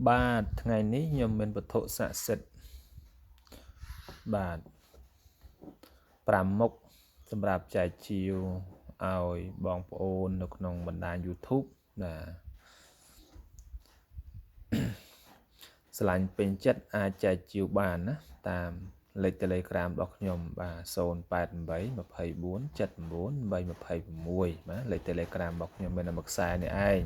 បាទថ្ងៃនេះខ្ញុំមានវត្ថុស័ក្តិសិទ្ធិបាទ5មុខសម្រាប់ចែកជាវឲ្យបងប្អូននៅក្នុងបណ្ដាញ YouTube ណាឆ្លាញ់ពេញចិត្តអាចចែកជាវបានណាតាមលេខ Telegram របស់ខ្ញុំបាទ088 24 79 826បាទលេខ Telegram របស់ខ្ញុំមានតែមួយខ្សែនេះឯង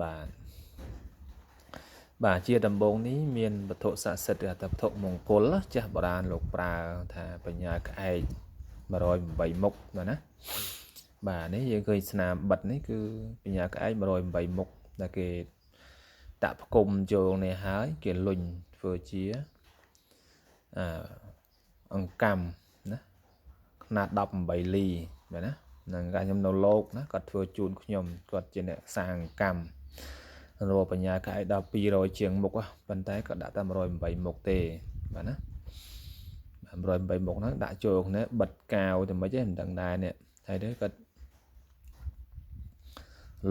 បាទជាដំបូងនេះមានវត្ថុស័ក្តិសិទ្ធិថាវត្ថុមង្គលចាស់បុរាណលោកប្រើថាបញ្ញាក្អែក108មុខណាបាទនេះយើងឃើញស្នាមបិទនេះគឺបញ្ញាក្អែក108មុខដែលគេដាក់ផ្គុំចូលនេះហើយគេលុញធ្វើជាអង្កាំណាខ្នាត18លីបាទណានឹងខ្ញុំនៅលោកណាគាត់ធ្វើជូនខ្ញុំគាត់ជាអ្នកសាងអង្កាំរកបញ្ញាក្អែកដល់200ជាងមុខប៉ុន្តែក៏ដាក់តែ108មុខទេបាទណា108មុខហ្នឹងដាក់ចូលគ្នាបិទកាវតែមិនទេមិនដឹងដែរនេះហើយទៅគាត់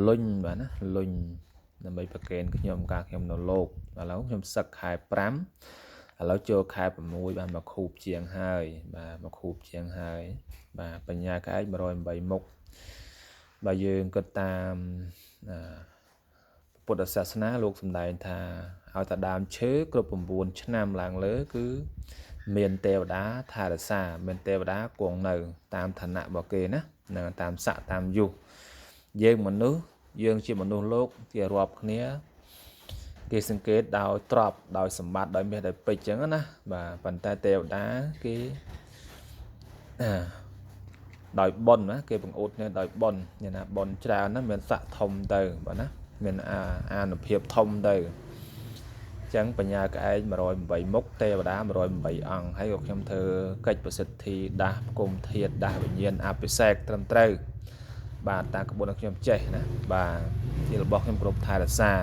លុញបាទណាលុញដើម្បីប្រកេនខ្ញុំការខ្ញុំនៅលោកឥឡូវខ្ញុំសឹកខែ5ឥឡូវចូលខែ6បានមកខូបជាងហើយបាទមកខូបជាងហើយបាទបញ្ញាក្អែក108មុខបើយើងគិតតាមពុទ្ធសាសនាលោកសម្ដែងថាឲ្យតែដើមឈើគ្រប់9ឆ្នាំឡើងលើគឺមានទេវតាថែរក្សាមានទេវតាគង់នៅតាមឋានៈរបស់គេណានឹងតាមស័ក្តិតាមយុយើងមនុស្សយើងជាមនុស្សលោកគេរាប់គ្នាគេសង្កេតដោយទ្រព្យដោយសម្បត្តិដោយមាសដោយពេជ្រចឹងណាបាទប៉ុន្តែទេវតាគេដោយបុណ្យណាគេបង្អួតគ្នាដោយបុណ្យយ៉ាងណាបុណ្យច្រើនណាមានស័ក្តិធំទៅបាទណាមានអានុភាពធំទៅចឹងបញ្ញាក្អែក108មុខទេវតា108អង្គហើយក៏ខ្ញុំធ្វើកិច្ចប្រសិទ្ធិដាស់ផ្គុំធាតុដាស់វិញ្ញាណអភិសេកត្រឹមត្រូវបាទតាមក្បួនដែលខ្ញុំចេះណាបាទជារបស់ខ្ញុំគ្រប់ថែរក្សា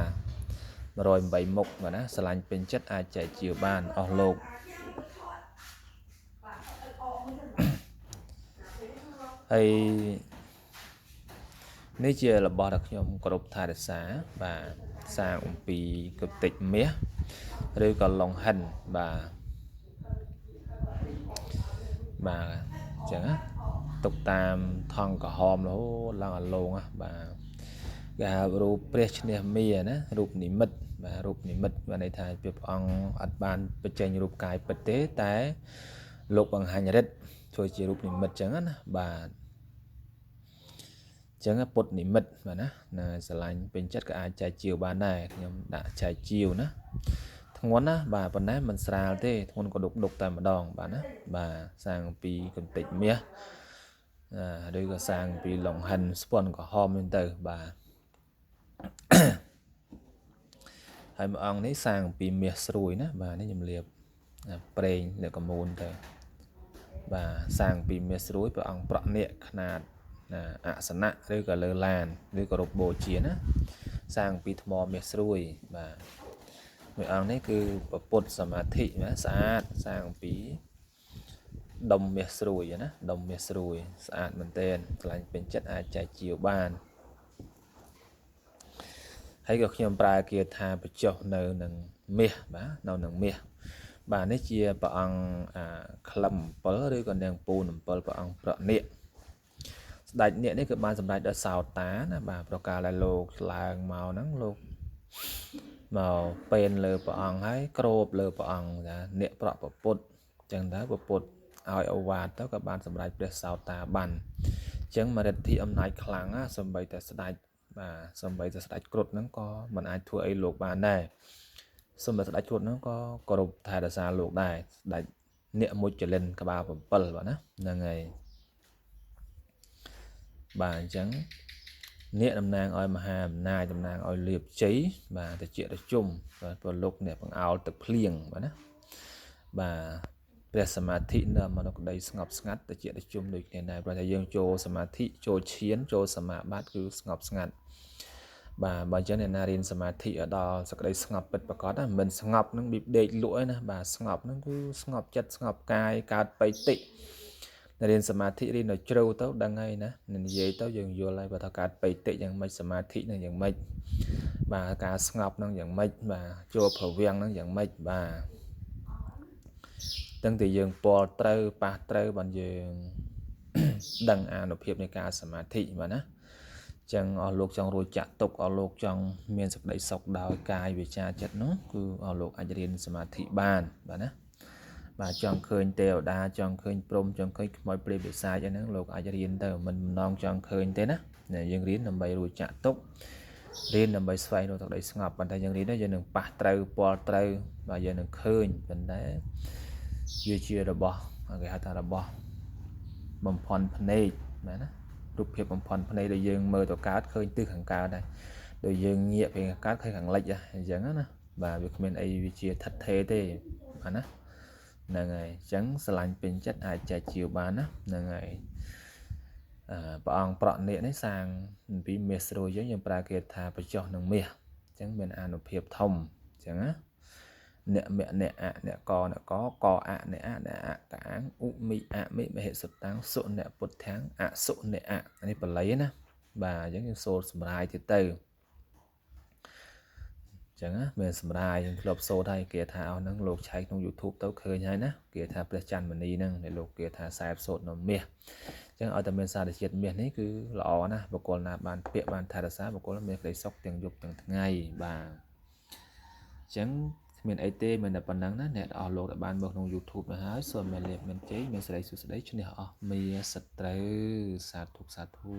108មុខបាទណាឆ្លាញ់ពេញចិត្តអាចចែកជាបានអស់លោកហើយនេះជារបស់ដែលខ្ញុំគ្រប់ថែរក្សាបាទសាងអំពីកតិចមាសឬក៏ឡុងហិនបាទអញ្ចឹងណាទុកតាមថង់ក្រហមរហូតឡើងអាឡងបាទគេហៅរូបព្រះឈ្នះមារណារូបនិមិត្តបាទរូបនិមិត្តបានន័យថាព្រះអង្គអត់បានបញ្ចេញរូបកាយពិតទេតែលោកបង្ហាញឫទ្ធិធ្វើជារូបនិមិត្តអញ្ចឹងណាបាទអញ្ចឹងពុទ្ធនិមិត្តបាទណាស្រឡាញ់ពេញចិត្តក៏អាចចែកជាវបានដែរខ្ញុំដាក់ចែកជាវណាធ្ងន់ណាបាទប៉ុន្តែមិនស្រាលទេធ្ងន់ក៏ដុកតែម្ដងបាទណាបាទសាងពីកន្តិចមាសឬក៏សាងពីឡុងហិនស្ពាន់ក្រហមហ្នឹងទៅបាទហើយមួយអង្គនេះសាងពីមាសស្រួយណាបាទនេះខ្ញុំលាបប្រេងលើកមូនទៅបាទសាងពីមាសស្រួយព្រះអង្គប្រក់នាគខ្នាតអសនៈឬក៏លើឡានឬក៏រូបបូជាណាសាងពីថ្មមាសស្រួយបាទមួយអង្គនេះគឺពុទ្ធសមាធិណាស្អាតសាងពីដុំមាសស្រួយណាដុំមាសស្រួយស្អាតមែនទែនឆ្លាញ់ពេញចិត្តអាចចែកជាវបានហើយក៏ខ្ញុំប្រើគាថាបញ្ចុះនៅនឹងមាសបាទនៅនឹងមាសបាទនេះជាព្រះអង្គក្លឹម7ឬក៏នាងពូន7ព្រះអង្គប្រនាគស្ដេចនាគនេះគឺបានសម្រេចដោយសោតាណាបាទប្រកាសដែលលោកឡើងមកហ្នឹងលោកមកពេលលើព្រះអង្គហើយគ្របលើព្រះអង្គថានាគប្រក់ពុទ្ធអញ្ចឹងទៅពុទ្ធឲ្យអវាទទៅក៏បានសម្រេចព្រះសោតាបានអញ្ចឹងមរិទ្ធិអំណាចខ្លាំងណាសំបីតែស្ដេចបាទសំបីតែស្ដេចគ្រុឌហ្នឹងក៏មិនអាចធ្វើអីលោកបានដែរសំបីស្ដេចគ្រុឌហ្នឹងក៏គោរពថែរក្សាលោកដែរស្ដេចនាគមុចលិនក្បាល7បាទណាហ្នឹងហើយបាទអញ្ចឹងនាគតំណាងឲ្យមហាអំណាចតំណាងឲ្យលាភជ័យបាទតិចរជុំបាទព្រោះលោកអ្នកបង្អោលទឹកភ្លៀងបាទណាបាទព្រះសមាធិនៅមកនៅក្តីស្ងប់ស្ងាត់តិចរជុំដូចគ្នាដែរព្រោះតែយើងចូលសមាធិចូលឈានចូលសមាបត្តិគឺស្ងប់ស្ងាត់បាទបើអញ្ចឹងអ្នកណារៀនសមាធិដល់សក្តីស្ងប់ពិតប្រាកដណាមិនស្ងប់នឹងបៀបដេកលក់ឯណាបាទស្ងប់នឹងគឺស្ងប់ចិត្តស្ងប់កាយកើតបៃតិរៀនសមាធិរៀនឲ្យជ្រៅទៅដឹងហើយណានិយាយទៅយើងយល់ហើយបើថាកើតបៃតិយ៉ាងម៉េចសមាធិនឹងយ៉ាងម៉េច បាទការស្ងប់នឹងយ៉ាងម៉េចបាទចូលប្រវាំងនឹងយ៉ាងម៉េចបាទទាំងតែយើងពលត្រូវប៉ះត្រូវបានយើងដឹងអានុភាពនៃការសមាធិបាទណាចឹងអស់លោកចង់រួចចាក់ទុកអស់លោកចង់មានសេចក្តីសុខដោយកាយវាចាចិត្តនោះគឺអស់លោកអាចរៀនសមាធិបានបាទណាបាទចង់ឃើញទេវតាចង់ឃើញព្រំចង់ឃើញខ្មោចព្រាយបិសាចអីហ្នឹងលោកអាចរៀនទៅមិនម្ដងចង់ឃើញទេណាយើងរៀនដើម្បីរួចចាក់ទុករៀនដើម្បីស្វែងរកទឹកដីស្ងប់ប៉ុន្តែយើងរៀនយើងនឹងប៉ះត្រូវពលត្រូវបាទយើងនឹងឃើញប៉ុន្តែវាជារបស់គេហៅថារបស់បំផន់ភ្នែកបាទណារូបភាពបំផន់ភ្នែកដែលយើងមើលទៅកើតឃើញទិសខាងកើតដែរដោយយើងងាកពីខាងកើតឃើញខាងលិចអញ្ចឹងណាបាទវាគ្មានអីវាជាថិតថេរទេបាទណាហ្នឹងហើយអញ្ចឹងស្រឡាញ់ពេញចិត្តអាចចែកជាវបានណាហ្នឹងហើយព្រះអង្គប្រក់នេកនេះសាងអំពីមាសស្រួយយើងប្រើគេថាបច្ចុះនឹងមាសអញ្ចឹងមានអានុភាពធំអញ្ចឹងណាអ្នកមអ្នកអអ្នកកអ្នកកអអ្នកអអ្នកអកាងឧមិអមិមហិសតាំងសុអ្នកពុទ្ធាំងអសុអ្នកអនេះបល័យណាបាទអញ្ចឹងយើងសូត្រសម្រាយទៀតទៅអញ្ចឹងណាមានសម្រាយយើងធ្លាប់សូត្រហើយគេថាអស់ហ្នឹងលោកឆែកក្នុង YouTube ទៅឃើញហើយណាគេថាព្រះច័ន្ទមនីហ្នឹងដែលលោកគេថាខ្សែសូត្រនៅមាសអញ្ចឹងឲ្យតែមានសារជាតិមាសនេះគឺល្អណាស់បុគ្គលណាបានពាក្យបានថែរក្សាបុគ្គលមានក្តីសុខទាំងយប់ទាំងថ្ងៃបាទអញ្ចឹងមានអីទេមានតែប៉ុណ្្នឹងណាអ្នកអស់លោកដែលបានមើលក្នុង YouTube ទៅហើយសូមមានលាភមានជ័យមានសេរីសុខស្តីឈ្នះអស់មាសត្រូវសាធុសាធុ